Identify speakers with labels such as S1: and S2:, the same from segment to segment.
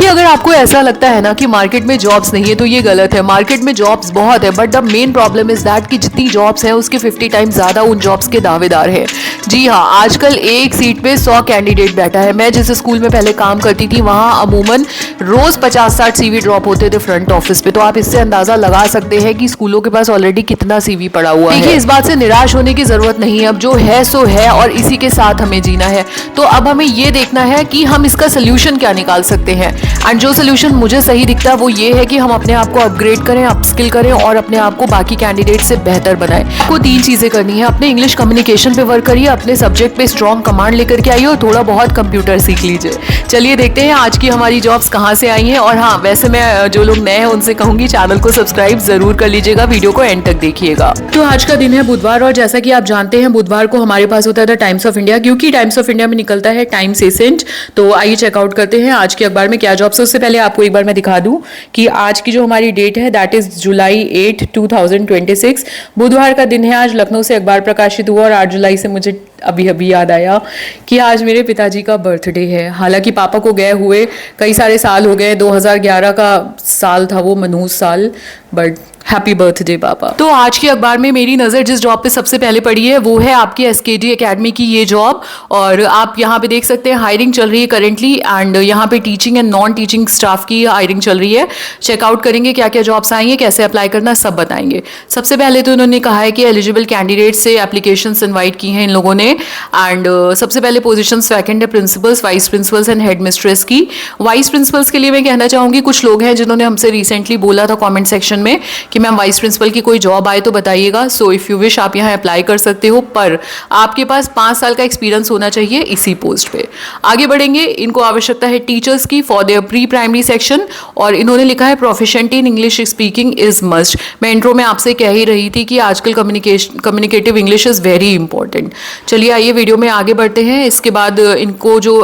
S1: देखिए, अगर आपको ऐसा लगता है ना कि मार्केट में जॉब्स नहीं है तो ये गलत है। मार्केट में जॉब्स बहुत है, but the main problem is that कि जितनी जॉब्स हैं उसके 50 टाइम्स ज़्यादा उन जॉब्स के दावेदार हैं। जी हाँ, आजकल एक सीट पे 100 कैंडिडेट बैठा है। मैं जिस स्कूल में पहले काम करती थी वहाँ अमूमन रोज़ 50-60 सीवी ड्रॉप होते थे फ्रंट ऑफिस पे। तो आप इससे अंदाज़ा लगा सकते हैं कि स्कूलों के पास ऑलरेडी कितना सीवी पड़ा हुआ है। देखिए, इस बात से निराश होने की ज़रूरत नहीं है। अब जो है सो है और इसी के साथ हमें जीना है। तो अब हमें ये देखना है कि हम इसका सोल्यूशन क्या निकाल सकते हैं। एंड जो सोल्यूशन मुझे सही दिखता है वो ये है कि हम अपने आप को अपग्रेड करें, अपस्किल करें और अपने आप को बाकी कैंडिडेट से बेहतर बनाएं। आपको 3 चीज़ें करनी है। अपने इंग्लिश कम्युनिकेशन पे वर्क करिए, अपने सब्जेक्ट पे स्ट्रॉन्ग कमांड लेकर के आइए और थोड़ा बहुत कंप्यूटर सीख लीजिए। चलिए देखते हैं आज की हमारी जॉब्स कहाँ से आई हैं। और हाँ, वैसे मैं जो लोग नए हैं उनसे कहूँगी चैनल को सब्सक्राइब जरूर कर लीजिएगा, वीडियो को एंड तक देखिएगा। तो आज का दिन है बुधवार और जैसा कि आप जानते हैं बुधवार को हमारे पास होता था टाइम्स ऑफ इंडिया, क्योंकि टाइम्स ऑफ इंडिया में निकलता है टाइम्स एसेंट। तो आइए चेकआउट करते हैं आज के अखबार में क्या जॉब्स है। उससे पहले आपको एक बार मैं दिखा दूं कि आज की जो हमारी डेट है दैट इज जुलाई 8, 2026। बुधवार का दिन है। आज लखनऊ से अखबार प्रकाशित हुआ और 8 जुलाई से मुझे अभी अभी याद आया कि आज मेरे पिताजी का बर्थडे है। हालांकि पापा को गए हुए कई सारे साल हो गए, 2011 का साल था वो मनहूस साल, बट हैप्पी बर्थडे पापा। तो आज के अखबार में मेरी नज़र जिस जॉब पे सबसे पहले पड़ी है वो है आपकी एसकेडी एकेडमी की ये जॉब। और आप यहाँ पे देख सकते हैं हायरिंग चल रही है करेंटली एंड यहाँ पे teaching and non teaching staff की हायरिंग चल रही है। चेकआउट करेंगे क्या क्या जॉब्स आई हैं, कैसे अप्लाई करना, सब बताएंगे। सबसे पहले तो उन्होंने कहा है कि एलिजिबल कैंडिडेट से एप्लीकेशंस इन्वाइट की हैं इन लोगों ने। एंड सबसे पहले पोजिशंस वैकेंट है principles, vice principles and head mistress की। वाइस प्रिंसिपल्स के लिए मैं कहना चाहूँगी कुछ लोग हैं जिन्होंने हमसे रिसेंटली बोला था कॉमेंट सेक्शन में कि मैम वाइस प्रिंसिपल की कोई जॉब आए तो बताइएगा। सो इफ़ यू विश आप यहाँ अप्लाई कर सकते हो, पर आपके पास 5 साल का एक्सपीरियंस होना चाहिए इसी पोस्ट पे। आगे बढ़ेंगे। इनको आवश्यकता है टीचर्स की for their pre primary section और इन्होंने लिखा है proficient in English speaking is must. मैं इंट्रो में आपसे कह ही रही थी कि आजकल communicative English is very important. चलिए आइए वीडियो में आगे बढ़ते हैं। इसके बाद इनको जो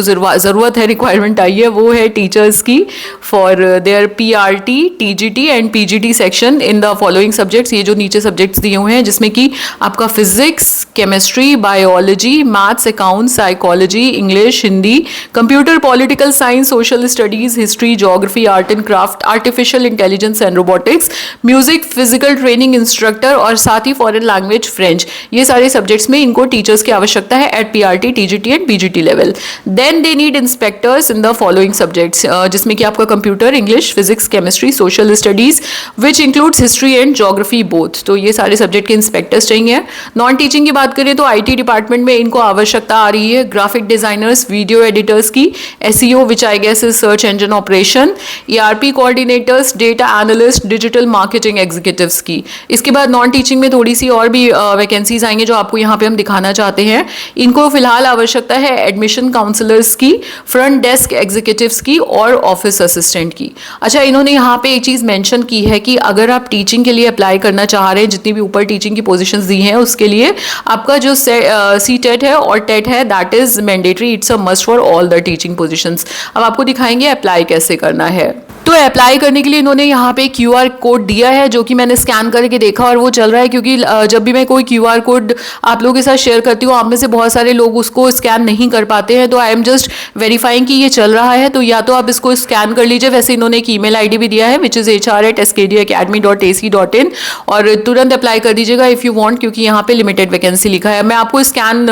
S1: ज़रूरत है, रिक्वायरमेंट आई है वो है टीचर्स की for their PRT, TGT and PGT section in the following subjects. ये जो नीचे सब्जेक्ट्स दिए हुए हैं जिसमें कि आपका physics, chemistry, biology, maths, accounts, psychology, English, Hindi, computer, political science, social studies, history, geography, art and craft, artificial intelligence and robotics, music, physical training instructor और साथ ही फॉरेन लैंग्वेज फ्रेंच। ये सारे सब्जेक्ट्स में इनको टीचर्स की आवश्यकता है at PRT, TGT and PGT level. Then they need inspectors in the following subjects, जिसमें कि आपका computer, English, physics, chemistry, social studies which includes history and geography both. तो ये सारे सब्जेक्ट के इंस्पेक्टर्स चाहिए। नॉन टीचिंग की बात करें तो IT डिपार्टमेंट में इनको आवश्यकता आ रही है ग्राफिक डिजाइनर्स, वीडियो एडिटर्स की, SEO which I guess is search engine operation, ERP coordinators, data analyst, digital marketing executives की। इसके बाद नॉन टीचिंग में थोड़ी सी और भी वैकेंसीज आएंगे जो आपको यहाँ पे हम दिखाना चाहते हैं। इनको फिलहाल आवश्यकता है एडमिशन काउंसलर्स की, फ्रंट डेस्क एग्जीक्यूटिव्स की और ऑफिस असिस्टेंट की। अच्छा, इन्होंने यहाँ पे एक चीज मेंशन की है कि अगर आप टीचिंग के लिए अप्लाई करना चाह रहे हैं, जितनी भी ऊपर टीचिंग की पोजीशंस दी हैं उसके लिए आपका जो CTET है और TET है that is mandatory, it's a must for all the teaching positions. अब आपको दिखाएंगे अप्लाई कैसे करना है। तो अप्लाई करने के लिए इन्होंने यहाँ पे QR कोड दिया है जो कि मैंने स्कैन करके देखा और वो चल रहा है, क्योंकि जब भी मैं कोई QR कोड आप लोगों के साथ शेयर करती हूँ आप में से बहुत सारे लोग उसको स्कैन नहीं कर पाते हैं। तो आई एम जस्ट वेरीफाइंग कि ये चल रहा है, तो या तो आप इसको स्कैन कर लीजिए। वैसे इन्होंने एक ईमेल ID भी दिया है विच इज़ hr@skdacademy.ac.in और तुरंत अप्लाई कर दीजिएगा इफ़ यू वांट, क्योंकि यहाँ पे लिमिटेड वैकेंसी लिखा है। मैं आपको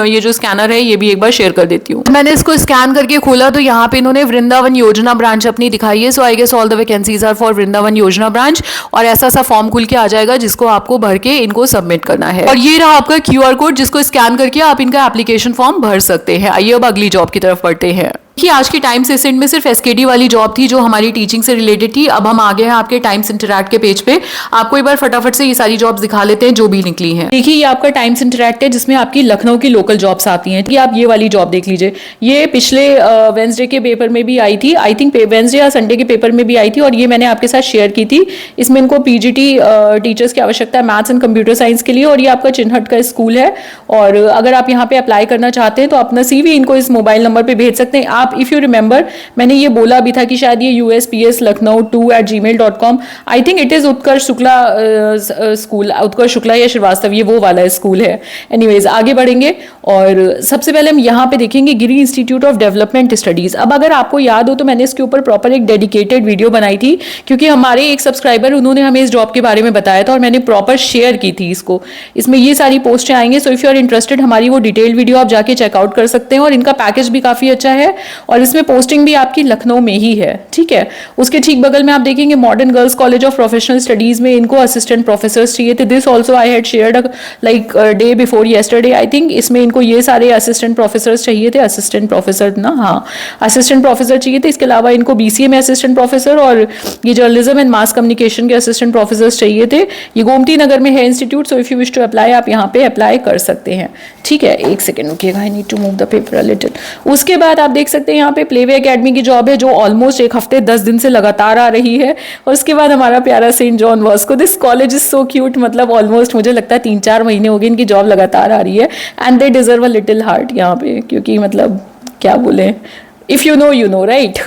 S1: ये जो स्कैनर है ये भी एक बार शेयर कर देती हूँ। मैंने इसको स्कैन करके खोला तो यहाँ पे इन्होंने वृंदावन योजना ब्रांच अपनी दिखाई है। So I guess all the vacancies are for Vrindavan योजना ब्रांच और ऐसा सा फॉर्म खुल के आ जाएगा जिसको आपको भर के इनको सबमिट करना है। और ये रहा आपका QR कोड जिसको स्कैन करके आप इनका एप्लीकेशन फॉर्म भर सकते हैं। आइए अब अगली जॉब की तरफ बढ़ते हैं। कि आज की टाइम्स एसेंट में सिर्फ SKD वाली जॉब थी जो हमारी टीचिंग से रिलेटेड थी। अब हम आ गए हैं आपके टाइम्स इंटरैक्ट के पेज पे। आपको एक बार फटाफट से ये सारी जॉब्स दिखा लेते हैं जो भी निकली हैं। देखिए, ये आपका टाइम्स इंटरैक्ट है जिसमें आपकी लखनऊ की लोकल जॉब्स आती हैं। आप ये वाली जॉब देख लीजिए, ये पिछले वेंसडे के पेपर में भी आई थी, आई थिंक वेंसडे या संडे के पेपर में भी आई थी और ये मैंने आपके साथ शेयर की थी। इसमें इनको PGT टीचर्स की आवश्यकता है मैथ्स एंड कंप्यूटर साइंस के लिए और ये आपका चिन्हट का स्कूल है। और अगर आप यहाँ पे अप्लाई करना चाहते हैं तो अपना CV इनको इस मोबाइल नंबर पर भेज सकते हैं। आप
S2: आप इफ़ यू रिमेंबर मैंने ये बोला भी था कि शायद ये USPSLakhnau2@gmail.com, I think it is Utkarsh Shukla school, Utkarsh Shukla या श्रीवास्तव, ये वो वाला स्कूल है। एनीवेज आगे बढ़ेंगे और सबसे पहले हम यहाँ पे देखेंगे गिरी इंस्टीट्यूट ऑफ डेवलपमेंट स्टडीज़। अब अगर आपको याद हो तो मैंने इसके ऊपर प्रॉपर एक डेडिकेटेड वीडियो बनाई थी, क्योंकि हमारे एक सब्सक्राइबर उन्होंने हमें इस जॉब के बारे में बताया था और मैंने प्रॉपर शेयर की थी इसको। इसमें ये सारी पोस्टें आएंगे, so if you are interested हमारी वो डिटेल वीडियो आप जाके चेकआउट कर सकते हैं। और इनका पैकेज भी काफ़ी अच्छा है और इसमें पोस्टिंग भी आपकी लखनऊ में ही है, ठीक है। उसके ठीक बगल में आप देखेंगे modern girls college of professional studies में इनको असिस्टेंट प्रोफेसर्स चाहिए थे। This also I had shared like day before yesterday I think. इसमें इनको ये सारे असिस्टेंट प्रोफेसर्स चाहिए थे, असिस्टेंट प्रोफेसर ना, हाँ असिस्टेंट प्रोफेसर चाहिए थे। इसके अलावा इनको BCA में असिस्टेंट प्रोफेसर और ये जर्नलिज्म एंड मास कम्युनिकेशन के असिस्टेंट प्रोफेसर्स चाहिए थे। ये गोमती नगर में है institute, so if you wish to apply आप यहाँ पे अप्लाई कर सकते हैं, ठीक है। एक सेकंड रुकिएगा, I need to move the paper a little. उसके बाद आप देख सकते हैं यहाँ पे प्लेवे एकेडमी की जॉब है जो ऑलमोस्ट एक हफ्ते 10 दिन से लगातार आ रही है। और उसके बाद हमारा प्यारा Saint John Bosco, this college is so cute, मतलब ऑलमोस्ट मुझे लगता है 3-4 महीने हो गए इनकी जॉब लगातार आ रही है। And they deserve a little heart यहाँ पे, क्योंकि मतलब क्या बोले, इफ़ यू नो राइट।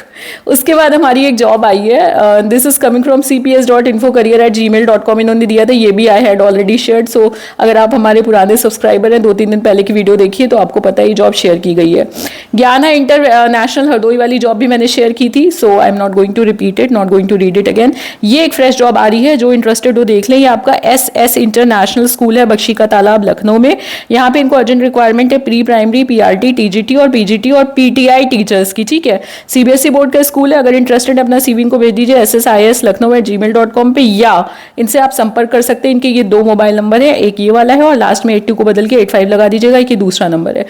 S2: उसके बाद हमारी एक जॉब आई है, this is coming from cps.infocareer@gmail.com, इन्होंने दिया था, ये भी आई हैड ऑलरेडी शेयर्ड। सो अगर आप हमारे पुराने सब्सक्राइबर हैं, 2-3 दिन पहले की वीडियो देखिए तो आपको पता है ये जॉब शेयर की गई है। ज्ञाना इंटरनेशनल हरदोई वाली जॉब भी मैंने शेयर की थी, so I am not going to repeat it, not going to read it again. ये एक फ्रेश जॉब आ रही है, जो इंटरेस्टेड हो देख लें। ये आपका SS इंटरनेशनल स्कूल है बख्शी का तालाब लखनऊ में। यहाँ पे इनको अर्जेंट रिक्वायरमेंट है प्री प्राइमरी, PRT, TGT और PGT और PTI टीचर्स की, ठीक है। CBSE बोर्ड का स्कूल है। अगर इंटरेस्टेड है अपना CV इनको भेज दीजिए SSIS-Lucknow@gmail.com पे, या इनसे आप संपर्क कर सकते हैं। इनके ये 2 मोबाइल नंबर है, एक ये वाला है और लास्ट में 82 को बदल के 85 लगा दीजिएगा, एक ये दूसरा नंबर है।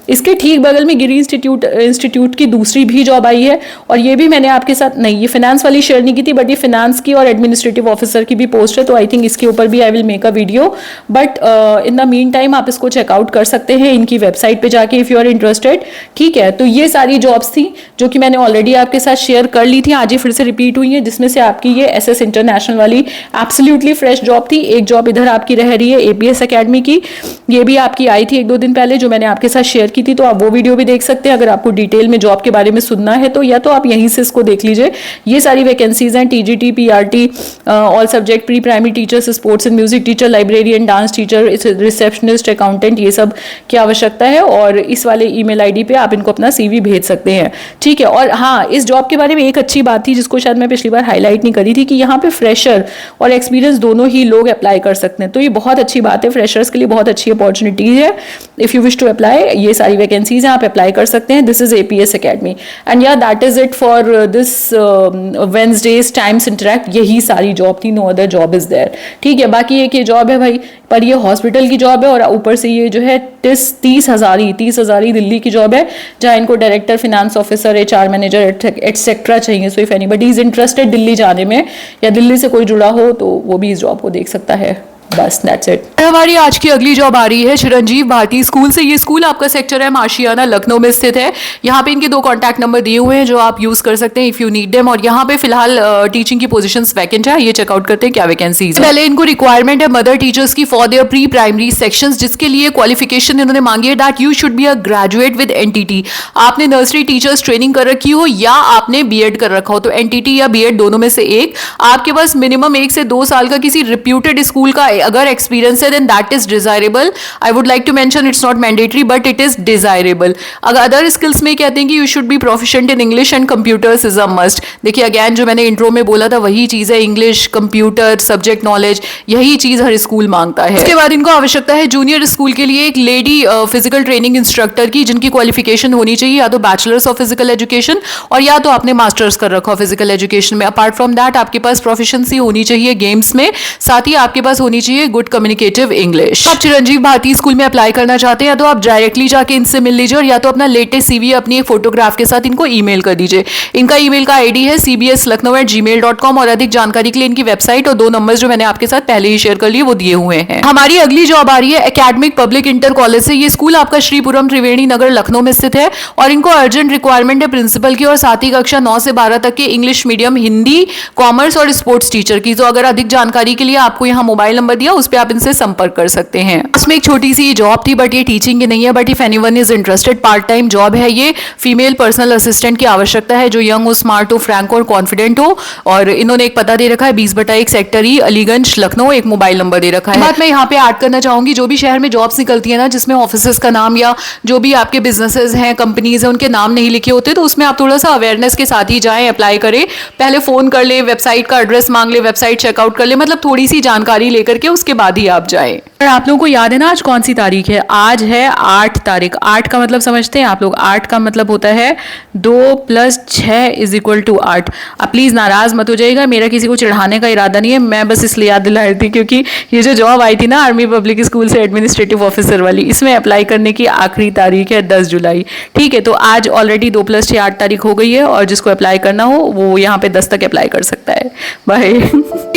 S2: इसके ठीक बगल में गिरी इंस्टीट्यूट की दूसरी भी जॉब आई है और ये भी मैंने आपके साथ नहीं, ये फिनेंस वाली शेयर नहीं की थी, बट ये फिनेंस की और एडमिनिस्ट्रेटिव ऑफिसर की भी पोस्ट है, तो आई थिंक इसके ऊपर भी I will make a video. But in the mean time आप इसको चेकआउट कर सकते हैं इनकी वेबसाइट पे जाके इफ यू आर इंटरेस्टेड, ठीक है। तो ये सारी जॉब्स थी जो कि मैंने ऑलरेडी आपके साथ शेयर कर ली थी, आज ये फिर से रिपीट हुई है, जिसमें से आपकी ये SS इंटरनेशनल वाली एब्सोल्युटली फ्रेश जॉब थी। एक जॉब इधर आपकी रह रही है APS एकेडमी की, ये भी आपकी आई थी 1-2 दिन पहले जो मैंने आपके साथ शेयर की थी, तो आप वो वीडियो भी देख सकते हैं। अगर आपको डिटेल में जॉब के बारे में सुनना है तो या तो आप यहीं से इसको देख लीजिए। ये सारी वैकेंसीज हैं, TGT, PRT, all subject, pre primary teachers, sports and music teacher, librarian, dance teacher, receptionist, accountant, ये सब की आवश्यकता है। और इस वाले email ID पे आप इनको अपना CV भेज सकते हैं, ठीक है। और हाँ, इस जॉब के बारे में एक अच्छी बात थी जिसको शायद मैं पिछली बार हाईलाइट नहीं करी थी, कि यहाँ पे फ्रेशर और एक्सपीरियंस दोनों ही लोग अप्लाई कर सकते हैं, तो ये बहुत अच्छी बात है। फ्रेशर्स के लिए बहुत अच्छी अपॉर्चुनिटी है। If you wish to apply, ये सारी वैकेंसीज हैं, आप अप्लाई कर सकते हैं। This is APS academy and या that is it for this Wednesday's times interact. यही सारी जॉब थी, no other job is there, ठीक है। बाकी एक ये जॉब है भाई, पर ये हॉस्पिटल की जॉब है और ऊपर से ये जो है 30 हज़ारी दिल्ली की जॉब है, जहाँ इनको director, finance officer, HR manager et cetera चाहिए। So if anybody is interested Delhi जाने में या दिल्ली से कोई जुड़ा हो तो वो भी इस जॉब को देख सकता है। बस दैट्स इट।
S1: हमारी आज की अगली जॉब आ रही है चिरंजीव भारती स्कूल से। ये स्कूल आपका सेक्टर है माशियाना लखनऊ में स्थित है। यहाँ पे इनके 2 कॉन्टैक्ट नंबर दिए हुए हैं जो आप यूज कर सकते हैं इफ यू नीड देम। और यहाँ पे फिलहाल टीचिंग की पोजीशंस वैकेंट है, ये चेकआउट करते हैं क्या वैकेंसीज। पहले इनको रिक्वायरमेंट है मदर टीचर्स की for their pre primary sections, जिसके लिए क्वालिफिकेशन इन्होंने मांगी है that you should be a graduate with NTT। आपने नर्सरी टीचर्स ट्रेनिंग कर रखी हो या आपने B.Ed कर रखा हो, तो NTT या B.Ed दोनों में से एक। आपके पास मिनिमम 1 से 2 साल का किसी रिप्यूटेड स्कूल का अगर एक्सपीरियंस है then that is desirable. I would like to mention it's not mandatory but it is desirable. अगर अदर स्किल्स में कहते हैं कि you should be proficient in English and computers is a must. देखिए again जो मैंने intro में बोला था वही चीज़ है, इंग्लिश, कंप्यूटर, सब्जेक्ट नॉलेज, यही चीज़ हर स्कूल मांगता है। इसके बाद इनको आवश्यकता है जूनियर स्कूल के लिए एक लेडी फिजिकल ट्रेनिंग इंस्ट्रक्टर की, जिनकी क्वालिफिकेशन होनी चाहिए या तो बैचलर्स ऑफ फिजिकल एजुकेशन और या तो आपने मास्टर्स कर रखा हो फिजिकल एजुकेशन में। अपार्ट फ्रॉम दैट आपके पास प्रोफिशिएंसी होनी चाहिए गेम्स में, साथ ही आपके पास होनी चाहिए गुड कम्युनिकेशन इंग्लिश। आप चिरंजीव भारती स्कूल में अप्लाई करना चाहते हैं तो आप डायरेक्टली जाके इनसे मिल लीजिए और या तो अपना लेटेस्ट CV अपनी एक फोटोग्राफ के साथ इनको ईमेल कर दीजिए। इनका ईमेल का ID है cbslucknow@gmail.com और अधिक जानकारी के लिए इनकी वेबसाइट और 2 नंबर्स जो मैंने आपके साथ पहले ही शेयर कर लिए वो दिए हुए हैं। हमारी अगली जॉब आ रही है एकेडमिक पब्लिक इंटर कॉलेज से। ये स्कूल आपका श्रीपुरम त्रिवेणी नगर लखनऊ में स्थित है और इनको अर्जेंट रिक्वायरमेंट है प्रिंसिपल की और साथ ही कक्षा 9 से 12 तक के इंग्लिश मीडियम, हिंदी, कॉमर्स और स्पोर्ट्स टीचर की। तो अगर अधिक जानकारी के लिए आपको यहाँ मोबाइल नंबर नंबर दिया, उस पर आप इनसे संपर्क कर सकते हैं। इसमें एक छोटी सी जॉब थी, बट ये टीचिंग की नहीं है, but if anyone is interested, part time job है ये। फीमेल पर्सनल असिस्टेंट की आवश्यकता है जो यंग हो, स्मार्ट हो, फ्रैंक और कॉन्फिडेंट हो। और इन्होंने एक पता दे रखा है 20/1 सेक्टर ई, अलीगंज, लखनऊ। एक मोबाइल नंबर दे रखा है। बात मैं यहाँ पे ऐड करना चाहूंगी, जो भी शहर में जॉब्स निकलती है ना, जिसमें ऑफिसेस का नाम या जो भी आपके बिजनेसेस हैं, कंपनीज हैं, उनके नाम नहीं लिखे होते, तो उसमें आप थोड़ा सा अवेयरनेस के साथ ही जाएं, अप्लाई करें। पहले फोन कर ले, वेबसाइट का एड्रेस मांग ले, वेबसाइट चेकआउट कर ले, मतलब थोड़ी सी जानकारी लेकर के उसके बाद ही आप जाएं।
S2: और आप लोगों को याद है ना आज कौन सी तारीख है? आज है 8 तारीख। 8 का मतलब समझते हैं आप लोग? 8 का मतलब होता है 2 + 6 = 8। अब प्लीज नाराज मत हो जाइएगा, मेरा किसी को चिढ़ाने का इरादा नहीं है, मैं बस इसलिए याद दिला रही थी क्योंकि ये जो जॉब आई थी ना आर्मी पब्लिक स्कूल से एडमिनिस्ट्रेटिव ऑफिसर वाली, इसमें अप्लाई करने की आखिरी तारीख है 10 जुलाई। ठीक है, तो आज ऑलरेडी 2 + 6 8 तारीख हो गई है, और जिसको अप्लाई करना हो वो यहाँ पे 10 तक अप्लाई कर सकता है। बाय।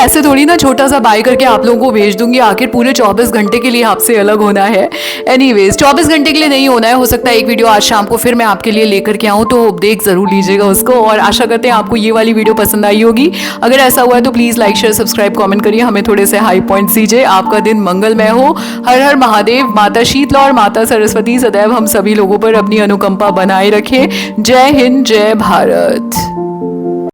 S1: ऐसे थोड़ी ना छोटा सा बाय करके आप लोगों को भेज दूंगी, आखिर पूरे 24 घंटे के लिए आपसे अलग होना है। एनीवेज 24 घंटे के लिए नहीं होना है, हो सकता है एक वीडियो आज शाम को फिर मैं आपके लिए लेकर के आऊँ, तो देख जरूर लीजिएगा उसको। और आशा करते हैं आपको ये वाली वीडियो पसंद आई होगी। अगर ऐसा हुआ है तो please like, share, subscribe, comment करिए, हमें थोड़े से हाई पॉइंट्स दीजिए। आपका दिन मंगलमय हो। हर हर महादेव। माता शीतला और माता सरस्वती सदैव हम सभी लोगों पर अपनी अनुकंपा बनाए रखे। जय हिंद, जय भारत।